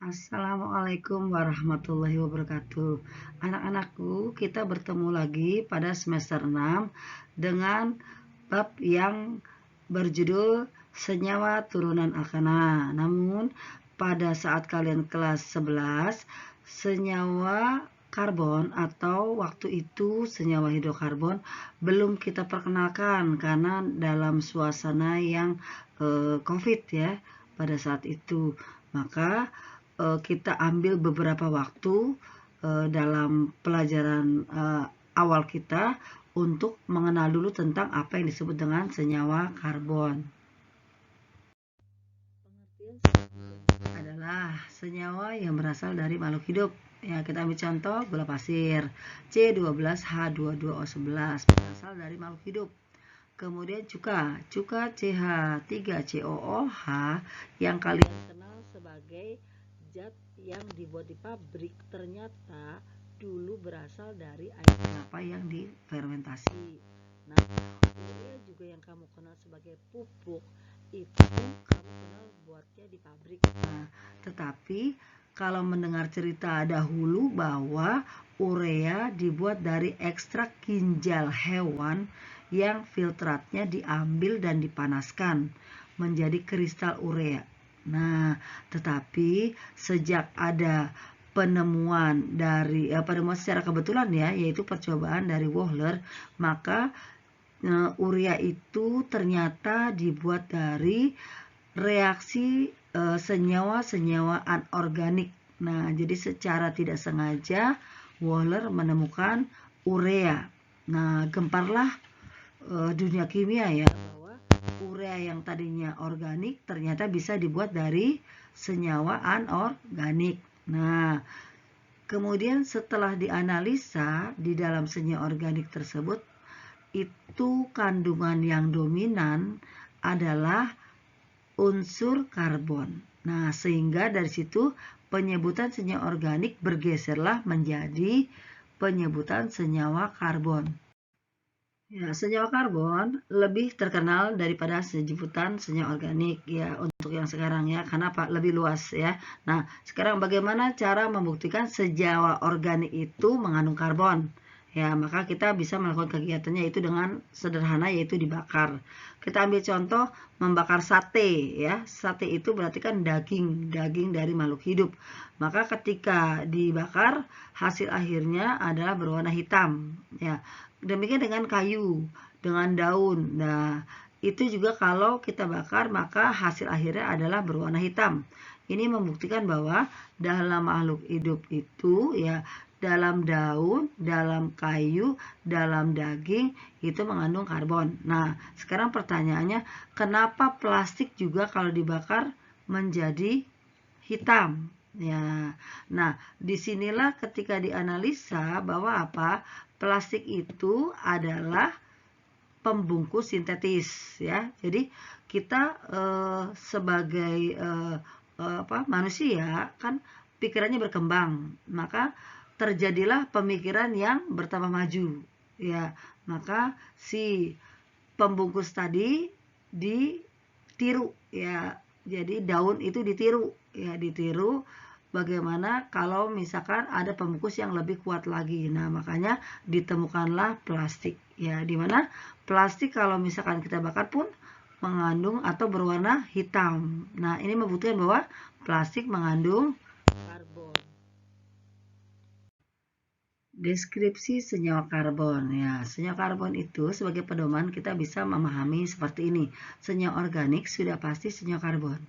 Assalamualaikum warahmatullahi wabarakatuh. Anak-anakku, kita bertemu lagi pada semester 6 dengan bab yang berjudul senyawa turunan alkana. Namun pada saat kalian kelas 11, senyawa karbon atau waktu itu senyawa hidrokarbon belum kita perkenalkan karena dalam suasana yang COVID ya pada saat itu. Maka kita ambil beberapa waktu dalam pelajaran awal kita untuk mengenal dulu tentang apa yang disebut dengan senyawa karbon. Pengertian adalah senyawa yang berasal dari makhluk hidup. Ya, kita ambil contoh gula pasir C12H22O11 berasal dari makhluk hidup. Kemudian cuka CH3COOH yang kalian kenal sebagai zat yang dibuat di pabrik ternyata dulu berasal dari air kelapa yang difermentasi. Nah, urea juga yang kamu kenal sebagai pupuk itu kamu kenal buatnya di pabrik. Nah, tetapi kalau mendengar cerita dahulu bahwa urea dibuat dari ekstrak ginjal hewan yang filtratnya diambil dan dipanaskan menjadi kristal urea. Nah, tetapi sejak ada penemuan secara kebetulan ya, yaitu percobaan dari Wohler, maka urea itu ternyata dibuat dari reaksi senyawa-senyawa anorganik. Nah, jadi secara tidak sengaja Wohler menemukan urea. Nah, gemparlah dunia kimia ya bahwa urea yang tadinya organik ternyata bisa dibuat dari senyawa anorganik. Nah, kemudian setelah dianalisa di dalam senyawa organik tersebut, itu kandungan yang dominan adalah unsur karbon. Nah, sehingga dari situ penyebutan senyawa organik bergeserlah menjadi penyebutan senyawa karbon. Ya, senyawa karbon lebih terkenal daripada sebutan senyawa organik ya untuk yang sekarang ya. Karena apa? Lebih luas ya. Nah, sekarang bagaimana cara membuktikan senyawa organik itu mengandung karbon? Ya, maka kita bisa melakukan kegiatannya itu dengan sederhana yaitu dibakar. Kita ambil contoh membakar sate ya. Sate itu berarti kan daging dari makhluk hidup. Maka ketika dibakar hasil akhirnya adalah berwarna hitam ya. Demikian dengan kayu, dengan daun. Nah, itu juga kalau kita bakar maka hasil akhirnya adalah berwarna hitam. Ini membuktikan bahwa dalam makhluk hidup itu ya dalam daun, dalam kayu, dalam daging itu mengandung karbon. Nah, sekarang pertanyaannya, kenapa plastik juga kalau dibakar menjadi hitam? Ya. Nah, disinilah ketika dianalisa bahwa apa? Plastik itu adalah pembungkus sintetis ya. Jadi kita sebagai manusia kan pikirannya berkembang, maka terjadilah pemikiran yang bertambah maju ya. Maka si pembungkus tadi ditiru ya. Jadi daun itu ditiru ya, ditiru bagaimana kalau misalkan ada pembungkus yang lebih kuat lagi. Nah, makanya ditemukanlah plastik ya, dimana plastik kalau misalkan kita bakar pun mengandung atau berwarna hitam. Nah, ini membuktikan bahwa plastik mengandung karbon. Deskripsi senyawa karbon ya. Senyawa karbon itu sebagai pedoman kita bisa memahami seperti ini. Senyawa organik sudah pasti senyawa karbon.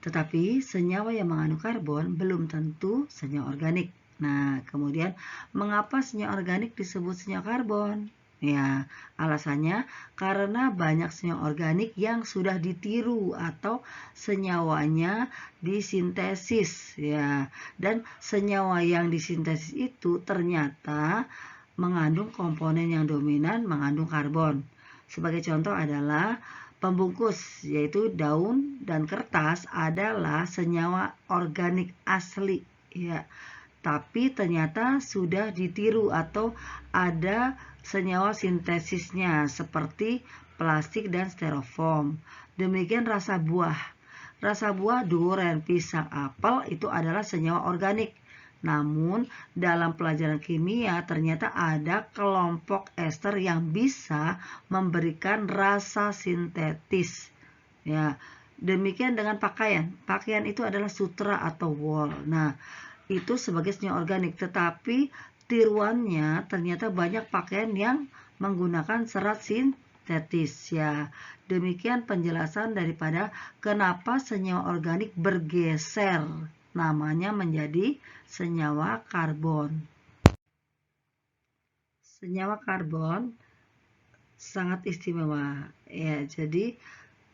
Tetapi senyawa yang mengandung karbon belum tentu senyawa organik. Nah, kemudian mengapa senyawa organik disebut senyawa karbon? Ya, alasannya karena banyak senyawa organik yang sudah ditiru atau senyawanya disintesis ya. Dan senyawa yang disintesis itu ternyata mengandung komponen yang dominan mengandung karbon. Sebagai contoh adalah pembungkus, yaitu daun dan kertas adalah senyawa organik asli ya. Tapi ternyata sudah ditiru atau ada senyawa sintesisnya seperti plastik dan styrofoam. Demikian rasa buah. rasa buah, duren, pisang, apel itu adalah senyawa organik. Namun dalam pelajaran kimia ternyata ada kelompok ester yang bisa memberikan rasa sintetis. Ya, demikian dengan pakaian. Pakaian itu adalah sutra atau wool. Nah, itu sebagai senyawa organik, tetapi tiruannya ternyata banyak pakaian yang menggunakan serat sintetis. Ya, demikian penjelasan daripada kenapa senyawa organik bergeser namanya menjadi senyawa karbon. Senyawa karbon sangat istimewa. Ya, jadi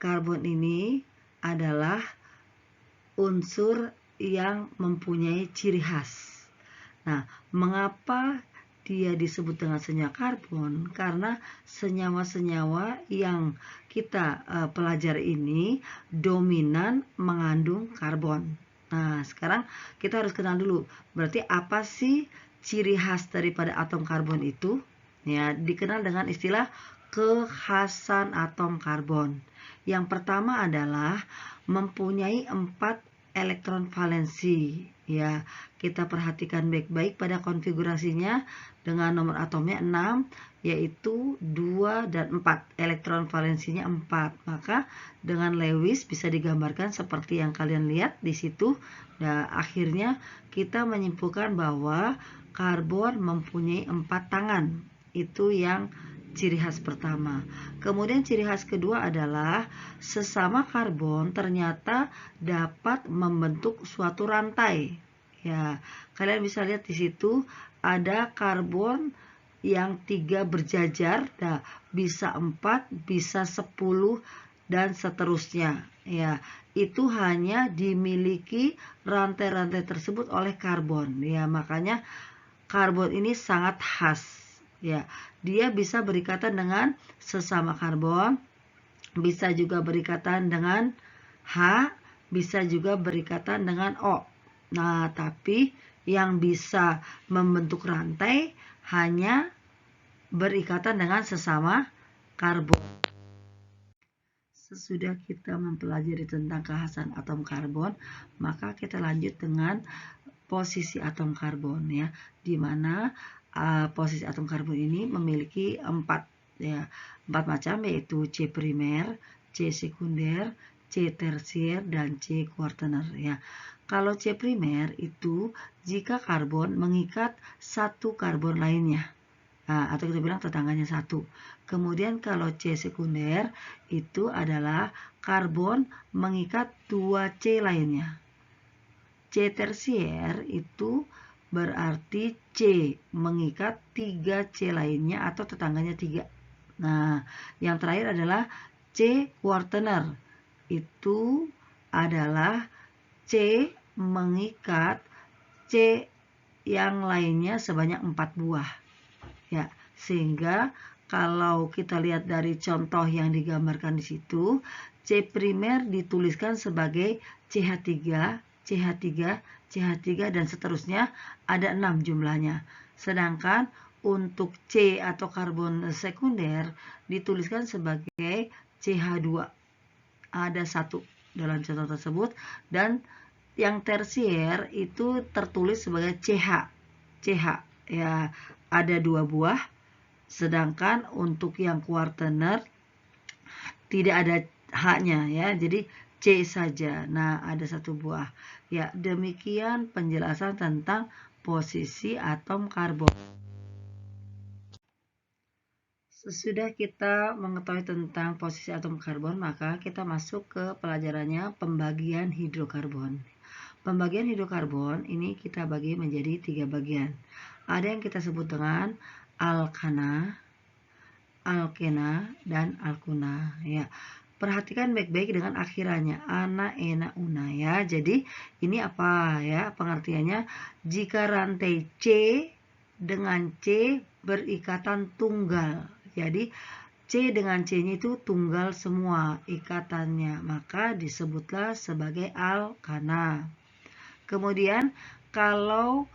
karbon ini adalah unsur yang mempunyai ciri khas. Nah, mengapa dia disebut dengan senyawa karbon? Karena senyawa-senyawa yang kita pelajari ini dominan mengandung karbon. Nah, sekarang kita harus kenal dulu. Berarti apa sih ciri khas daripada atom karbon itu? Ya, dikenal dengan istilah kekhasan atom karbon. Yang pertama adalah mempunyai 4 elektron valensi. Ya, kita perhatikan baik-baik pada konfigurasinya dengan nomor atomnya 6, yaitu 2 dan 4. Elektron valensinya 4. Maka dengan Lewis bisa digambarkan seperti yang kalian lihat di situ. Nah, akhirnya kita menyimpulkan bahwa karbon mempunyai 4 tangan. Itu yang ciri khas pertama. Kemudian ciri khas kedua adalah sesama karbon ternyata dapat membentuk suatu rantai. Ya, kalian bisa lihat di situ ada karbon yang 3 berjajar, nah, bisa 4, bisa 10 dan seterusnya. Ya, itu hanya dimiliki rantai-rantai tersebut oleh karbon. Ya, makanya karbon ini sangat khas. Ya, dia bisa berikatan dengan sesama karbon, bisa juga berikatan dengan H, bisa juga berikatan dengan O. Nah, tapi yang bisa membentuk rantai hanya berikatan dengan sesama karbon. Sesudah kita mempelajari tentang kekhasan atom karbon, maka kita lanjut dengan posisi atom karbon, ya, di mana posisi atom karbon ini memiliki 4 macam, yaitu C primer, C sekunder, C tersier, dan C kuartener. Ya, kalau C primer itu jika karbon mengikat satu karbon lainnya, atau kita bilang tetangganya satu. Kemudian kalau C sekunder itu adalah karbon mengikat 2 C lainnya. C tersier itu berarti C mengikat 3 C lainnya atau tetangganya 3. Nah, yang terakhir adalah C kuartener. Itu adalah C mengikat C yang lainnya sebanyak 4 buah. Ya, sehingga kalau kita lihat dari contoh yang digambarkan di situ, C primer dituliskan sebagai CH3, CH3, CH3 dan seterusnya, ada 6 jumlahnya. Sedangkan untuk C atau karbon sekunder dituliskan sebagai CH2. Ada 1 dalam contoh tersebut, dan yang tersier itu tertulis sebagai CH. CH ya, ada 2 buah. Sedangkan untuk yang kuartener tidak ada H-nya, ya. Jadi C saja. Nah, ada 1 buah. Ya, demikian penjelasan tentang posisi atom karbon. Sesudah kita mengetahui tentang posisi atom karbon, maka kita masuk ke pelajarannya pembagian hidrokarbon. Pembagian hidrokarbon ini kita bagi menjadi 3 bagian. Ada yang kita sebut dengan alkana, alkena, dan alkuna. Ya, perhatikan baik-baik dengan akhirannya, ana, ena, una, ya. Jadi ini apa, ya, pengertiannya? Jika rantai C dengan C berikatan tunggal, jadi C dengan C-nya itu tunggal semua ikatannya, maka disebutlah sebagai alkana. Kemudian kalau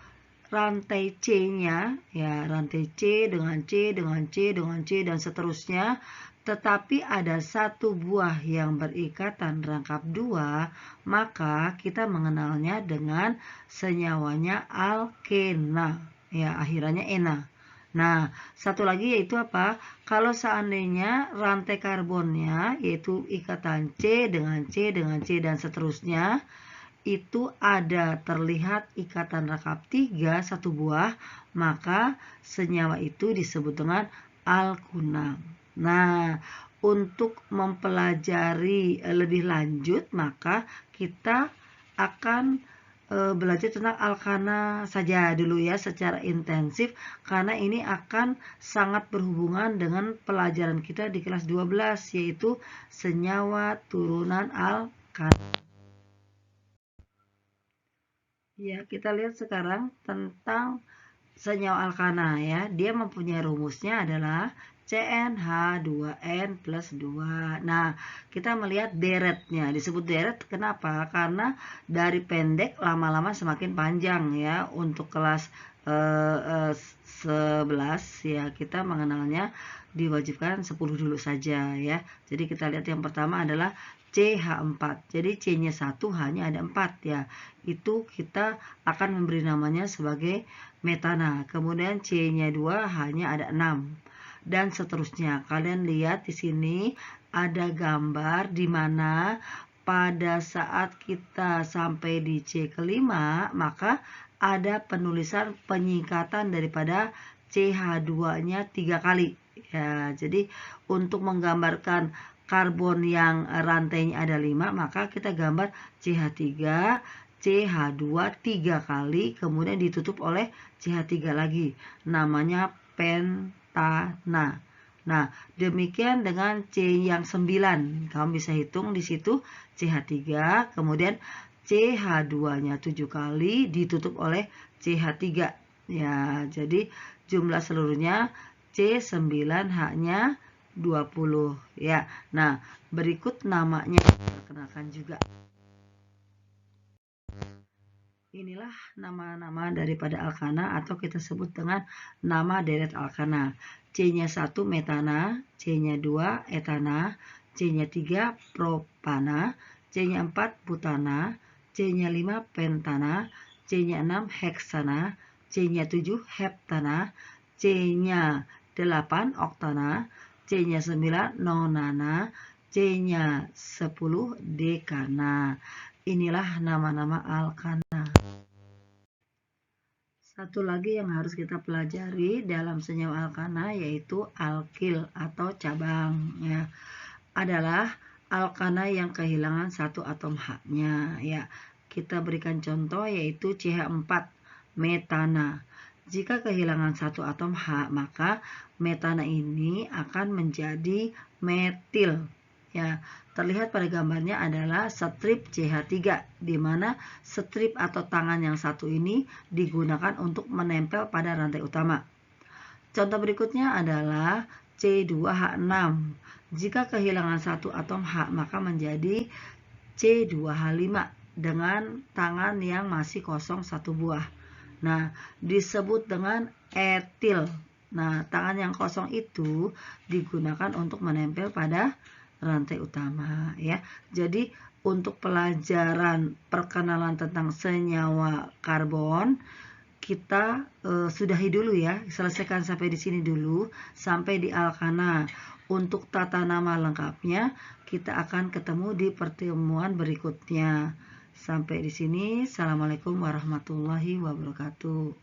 rantai C-nya, ya, rantai C dengan C dengan C dengan C dan seterusnya, tetapi ada satu buah yang berikatan rangkap 2, maka kita mengenalnya dengan senyawanya alkena, ya akhirannya ena. Nah, satu lagi yaitu apa? Kalau seandainya rantai karbonnya yaitu ikatan C dengan C dengan C dan seterusnya, itu ada terlihat ikatan rangkap 3 satu buah, maka senyawa itu disebut dengan alkunam. Nah, untuk mempelajari lebih lanjut, maka kita akan belajar tentang alkana saja dulu ya secara intensif, karena ini akan sangat berhubungan dengan pelajaran kita di kelas 12, yaitu senyawa turunan alkana. Ya, kita lihat sekarang tentang senyawa alkana ya. Dia mempunyai rumusnya adalah CnH2n plus 2. Nah, kita melihat deretnya. Disebut deret kenapa? Karena dari pendek lama-lama semakin panjang ya. Untuk kelas 11 ya, kita mengenalnya diwajibkan 10 dulu saja ya. Jadi kita lihat yang pertama adalah CH4. Jadi C-nya 1, H-nya ada 4 ya. Itu kita akan memberi namanya sebagai metana. Kemudian C-nya 2, H-nya ada 6. Dan seterusnya. Kalian lihat di sini ada gambar di mana pada saat kita sampai di C kelima, maka ada penulisan penyingkatan daripada CH2-nya 3 kali. Ya, jadi untuk menggambarkan karbon yang rantainya ada 5, maka kita gambar CH3, CH2 3 kali, kemudian ditutup oleh CH3 lagi. Namanya pentana. Nah, demikian dengan C yang 9. Kamu bisa hitung di situ CH3, kemudian CH2-nya 7 kali ditutup oleh CH3. Ya, jadi jumlah seluruhnya C9H-nya 20 ya. Nah, berikut namanya perkenalkan juga. Inilah nama-nama daripada alkana atau kita sebut dengan nama deret alkana. C-nya 1 metana, C-nya 2 etana, C-nya 3 propana, C-nya 4 butana, C-nya 5 pentana, C-nya 6 heksana, C-nya 7 heptana, C-nya 8 oktana, C-nya 9 nonana, C-nya 10 dekana. Inilah nama-nama alkana. Satu lagi yang harus kita pelajari dalam senyawa alkana yaitu alkil atau cabang ya. Adalah alkana yang kehilangan satu atom H-nya ya. Kita berikan contoh yaitu CH4 metana. Jika kehilangan satu atom H, maka metana ini akan menjadi metil. Ya, terlihat pada gambarnya adalah strip CH3, di mana strip atau tangan yang satu ini digunakan untuk menempel pada rantai utama. Contoh berikutnya adalah C2H6. Jika kehilangan satu atom H, maka menjadi C2H5 dengan tangan yang masih kosong satu buah. Nah, disebut dengan etil. Nah, tangan yang kosong itu digunakan untuk menempel pada rantai utama ya. Jadi untuk pelajaran perkenalan tentang senyawa karbon kita sudahi dulu ya. Selesaikan sampai di sini dulu, sampai di alkana. Untuk tata nama lengkapnya kita akan ketemu di pertemuan berikutnya. Sampai di sini. Assalamualaikum warahmatullahi wabarakatuh.